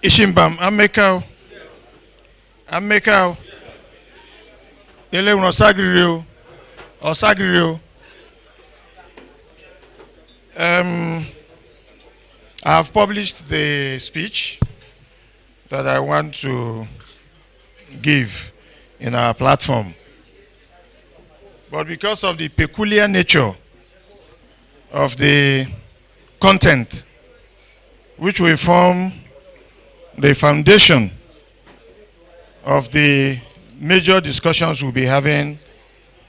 ISHIMBAM Amekao. Amekao. Ele unosagririo. Osagririo. I have published the speech that I want to give in our platform. But because of the peculiar nature of the content, which will form the foundation of the major discussions we'll be having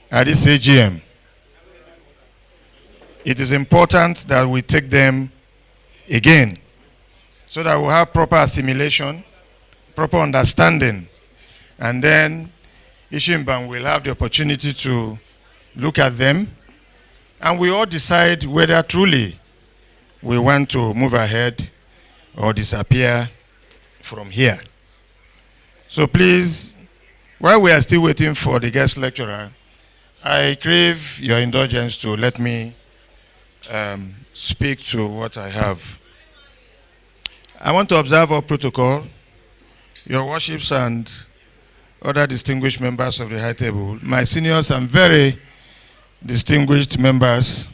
at this AGM, it is important that we take them again so that we'll have proper assimilation, proper understanding, and then ISHIMBAM will have the opportunity to look at them, and we all decide whether truly we want to move ahead or disappear from here. So please, while we are still waiting for the guest lecturer, I crave your indulgence to let me speak to what I have. I want to observe our protocol, your worships and other distinguished members of the high table, my seniors and very distinguished members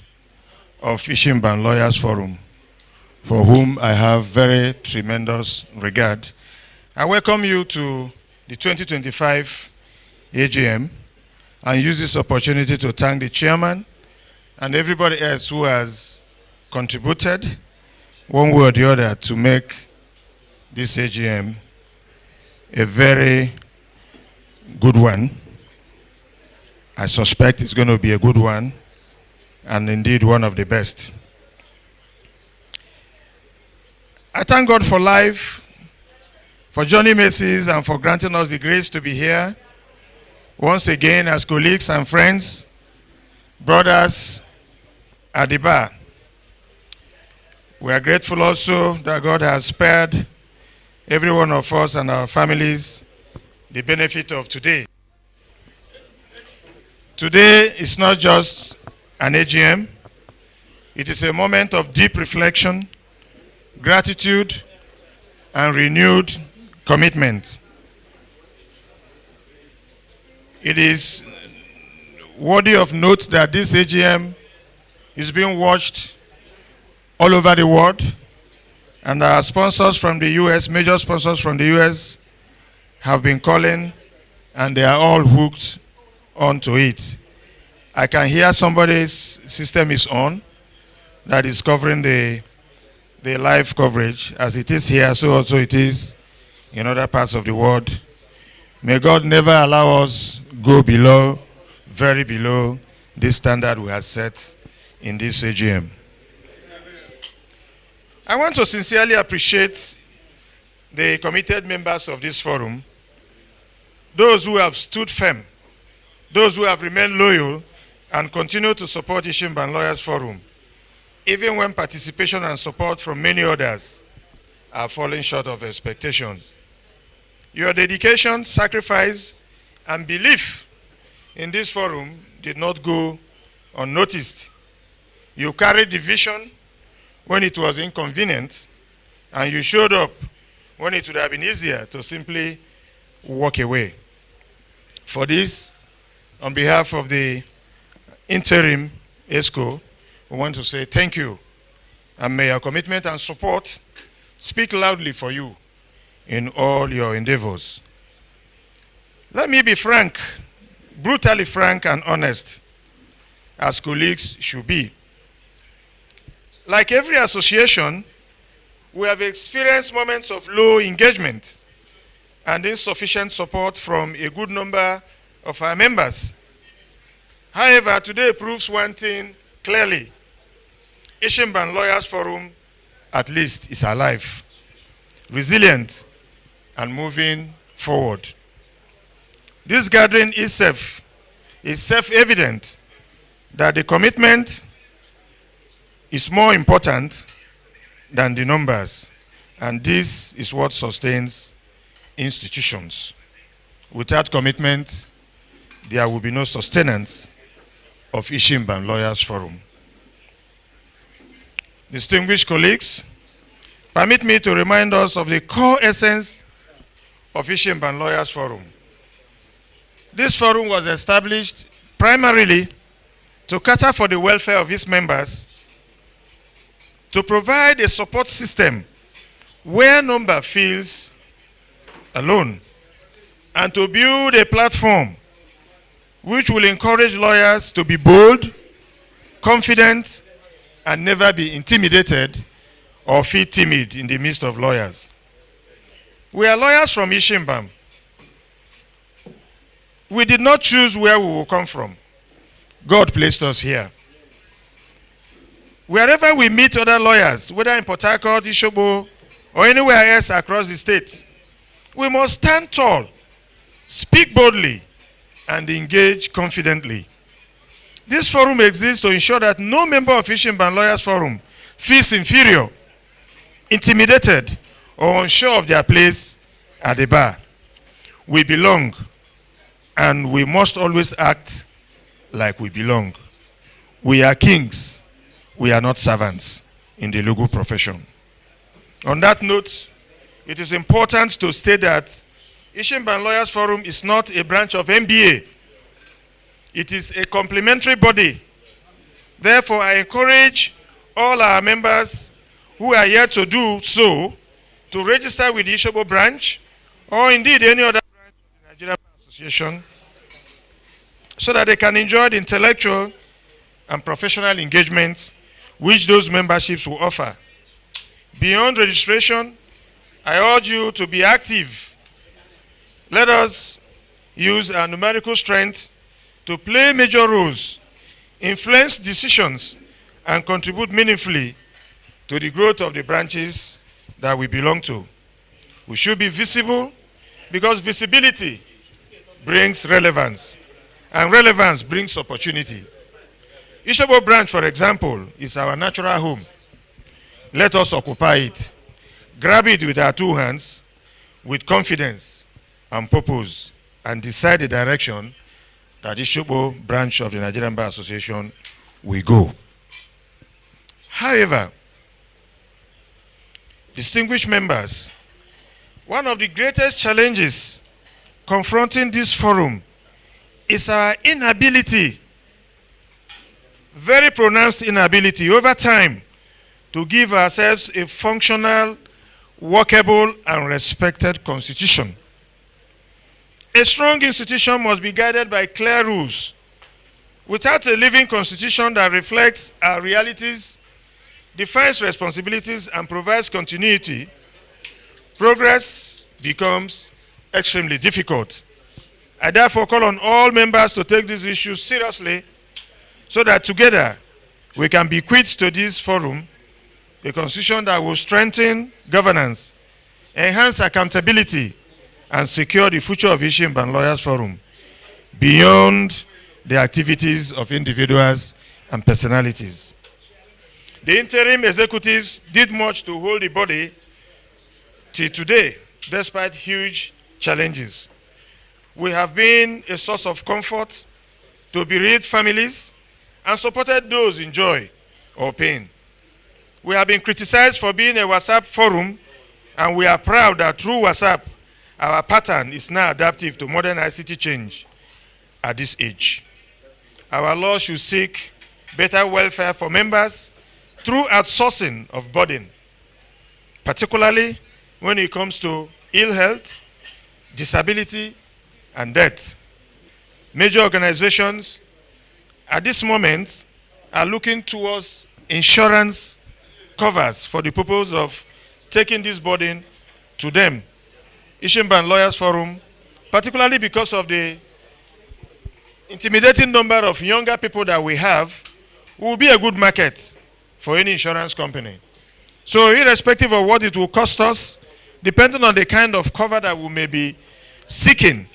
of ISHIMBAM Lawyers Forum, for whom I have very tremendous regard. I welcome you to the 2025 AGM and use this opportunity to thank the chairman and everybody else who has contributed one way or the other to make this AGM a very good one. I suspect it's going to be a good one, and indeed one of the best. I thank God for life, for journey mercies, and for granting us the grace to be here once again as colleagues and friends, brothers at the bar. We are grateful also that God has spared every one of us and our families the benefit of today. Today is not just an AGM, it is a moment of deep reflection, gratitude, and renewed commitment. It is worthy of note that this AGM is being watched all over the world, and our sponsors from the US, major sponsors from the US, have been calling, and they are all hooked onto it. I can hear somebody's system is on that is covering the live coverage. As it is here, so also it is in other parts of the world. May God never allow us go below, very below, this standard we have set in this AGM. I want to sincerely appreciate the committed members of this forum, those who have stood firm, those who have remained loyal and continue to support ISHIMBAM Lawyers Forum, even when participation and support from many others are falling short of expectation. Your dedication, sacrifice, and belief in this forum did not go unnoticed. You carried the vision when it was inconvenient, and you showed up when it would have been easier to simply walk away. For this, on behalf of the interim ESCO, we want to say thank you, and may your commitment and support speak loudly for you in all your endeavors. Let me be frank, brutally frank and honest, as colleagues should be. Like every association, we have experienced moments of low engagement and insufficient support from a good number of our members. However, today proves one thing clearly. ISHIMBAM Lawyers Forum, at least, is alive, resilient, and moving forward. This gathering is self-evident that the commitment is more important than the numbers, and this is what sustains institutions. Without commitment, there will be no sustenance of ISHIMBAM Lawyers Forum. Distinguished colleagues, permit me to remind us of the core essence of ISHIMBAM Lawyers Forum. This forum was established primarily to cater for the welfare of its members, to provide a support system where no member feels alone, and to build a platform which will encourage lawyers to be bold, confident, and never be intimidated or feel timid in the midst of lawyers. We are lawyers from ISHIMBAM. We did not choose where we will come from. God placed us here. Wherever we meet other lawyers, whether in Port Harcourt, Ishobo, or anywhere else across the state, we must stand tall, speak boldly, and engage confidently. This forum exists to ensure that no member of ISHIMBAM Lawyers Forum feels inferior, intimidated, or unsure of their place at the bar. We belong, and we must always act like we belong. We are kings. We are not servants in the legal profession. On that note, it is important to state that ISHIMBAM Lawyers Forum is not a branch of MBA. It is a complementary body. Therefore, I encourage all our members who are here to do so to register with the Ishobo branch or indeed any other branch of the Nigerian Bar Association so that they can enjoy the intellectual and professional engagement which those memberships will offer. Beyond registration, I urge you to be active. Let us use our numerical strength to play major roles, influence decisions, and contribute meaningfully to the growth of the branches that we belong to. We should be visible because visibility brings relevance, and relevance brings opportunity. Ishobo branch, for example, is our natural home. Let us occupy it. Grab it with our two hands, with confidence and purpose, and decide the direction that the Ishobo branch of the Nigerian Bar Association will go. However, distinguished members, one of the greatest challenges confronting this forum is our inability, very pronounced inability over time, to give ourselves a functional, workable, and respected constitution. A strong institution must be guided by clear rules. Without a living constitution that reflects our realities, defines responsibilities, and provides continuity, progress becomes extremely difficult. I therefore call on all members to take these issues seriously so that together we can bequeath to this forum a constitution that will strengthen governance, enhance accountability, and secure the future of ISHIMBAM Lawyers Forum beyond the activities of individuals and personalities. The interim executives did much to hold the body till today, despite huge challenges. We have been a source of comfort to bereaved families and supported those in joy or pain. We have been criticized for being a WhatsApp forum, and we are proud that through WhatsApp, our pattern is now adaptive to modern ICT change at this age. Our law should seek better welfare for members through outsourcing of burden, particularly when it comes to ill health, disability, and death. Major organizations at this moment are looking towards insurance covers for the purpose of taking this burden to them. ISHIMBAM Lawyers Forum, particularly because of the intimidating number of younger people that we have, will be a good market for any insurance company. So irrespective of what it will cost us, depending on the kind of cover that we may be seeking,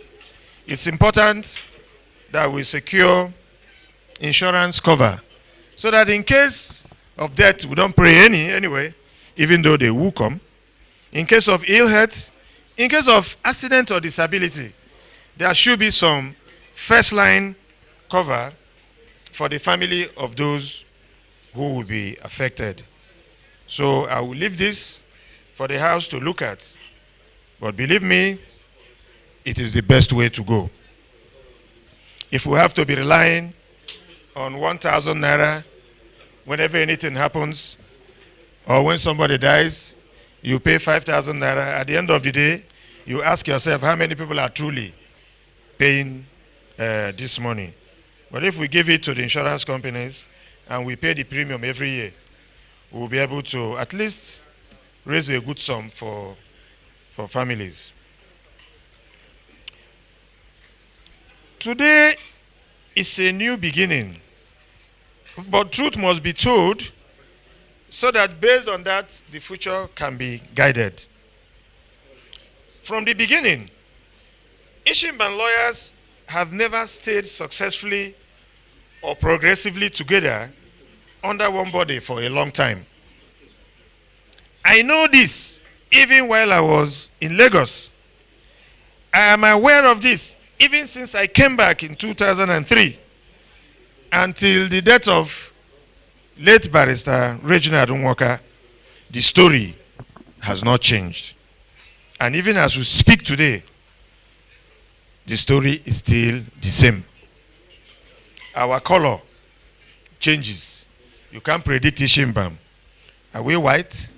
it's important that we secure insurance cover so that in case of death, we don't pray anyway, even though they will come. In case of ill health, in case of accident or disability, there should be some first line cover for the family of those who will be affected. So I will leave this for the House to look at. But believe me, it is the best way to go. If we have to be relying on 1,000 naira whenever anything happens, or when somebody dies, you pay 5,000 naira. At the end of the day, you ask yourself how many people are truly paying this money. But if we give it to the insurance companies and we pay the premium every year, we'll be able to at least raise a good sum for families. Today is a new beginning, but truth must be told so that based on that, the future can be guided. From the beginning, ISHIMBAM lawyers have never stayed successfully or progressively together under one body for a long time. I know this even while I was in Lagos. I am aware of this even since I came back in 2003 until the death of late barrister Reginald Okah. The story has not changed. And even as we speak today, the story is still the same. Our color changes. You can't predict ISHIMBAM. Are we white?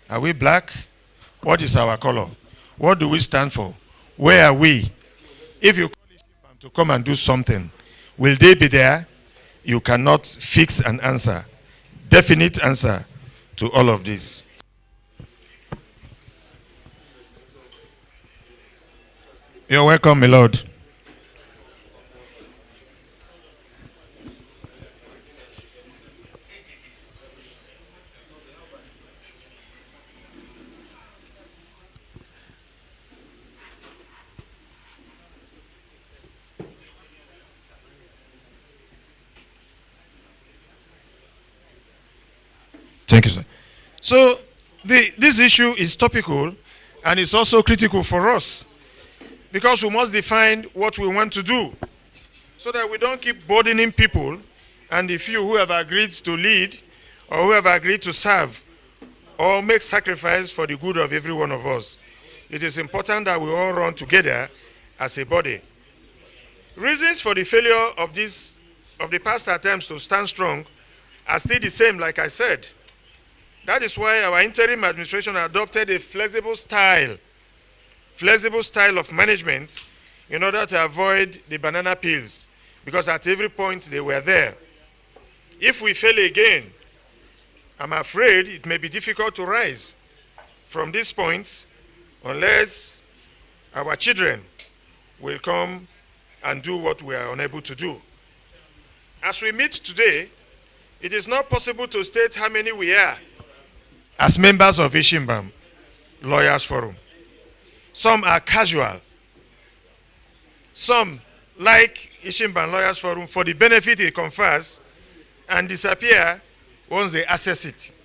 Are we black? What is our color? What do we stand for? Where are we? If you call ISHIMBAM to come and do something, will they be there? You cannot fix an answer, definite answer to all of this. You're welcome, my Lord. Thank you, sir. So this issue is topical and it's also critical for us because we must define what we want to do so that we don't keep burdening people and the few who have agreed to lead or who have agreed to serve or make sacrifice for the good of every one of us. It is important that we all run together as a body. Reasons for the failure of the past attempts to stand strong are still the same, like I said. That is why our interim administration adopted a flexible style of management in order to avoid the banana peels, because at every point they were there. If we fail again, I'm afraid it may be difficult to rise from this point unless our children will come and do what we are unable to do. As we meet today, it is not possible to state how many we are as members of ISHIMBAM Lawyers Forum. Some are casual. Some like ISHIMBAM Lawyers Forum for the benefit it confers and disappear once they access it.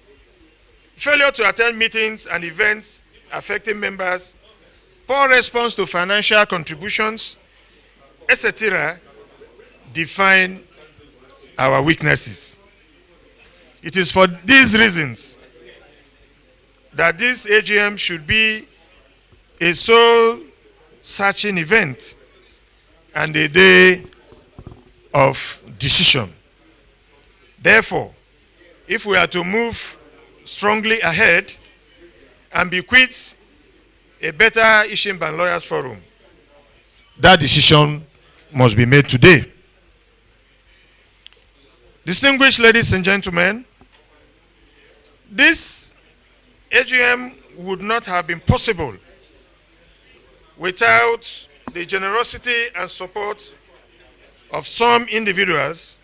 Failure to attend meetings and events affecting members, poor response to financial contributions, etc., define our weaknesses. It is for these reasons that this AGM should be a soul-searching event and a day of decision. Therefore, if we are to move strongly ahead and bequeath a better ISHIMBAM Lawyers Forum, that decision must be made today. Distinguished ladies and gentlemen, this AGM would not have been possible without the generosity and support of some individuals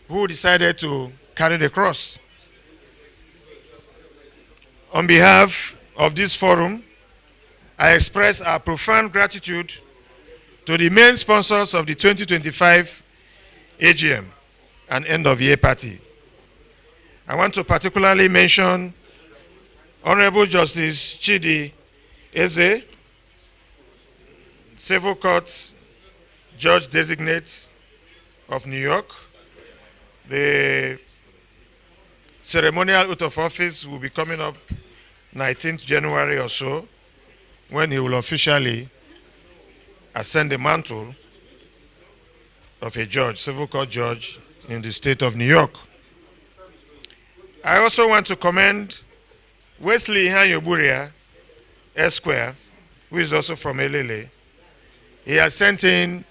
who decided to carry the cross. On behalf of this forum, I express our profound gratitude to the main sponsors of the 2025 AGM and end-of-year party. I want to particularly mention Honorable Justice Chidi Eze, Civil Court Judge Designate of New York. The ceremonial oath of office will be coming up 19th January or so, when he will officially ascend the mantle of a judge, civil court judge in the state of New York. I also want to commend Wesley Hanyoburia, Esquire, who is also from Elele. He has sent in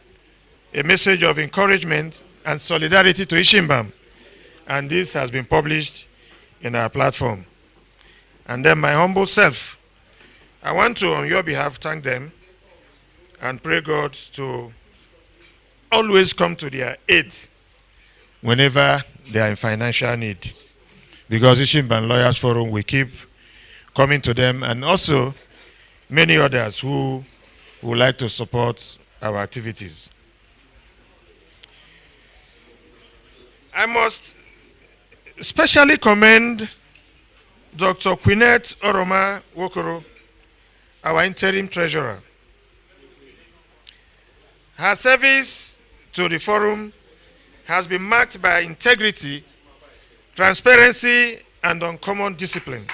a message of encouragement and solidarity to ISHIMBAM, and this has been published in our platform. And then my humble self, I want to, on your behalf, thank them and pray God to always come to their aid whenever they are in financial need. Because ISHIMBAM Lawyers Forum will keep coming to them, and also many others who would like to support our activities. I must especially commend Dr. Quinette Oroma Wokoro, our interim treasurer. Her service to the forum has been marked by integrity, transparency, and uncommon discipline.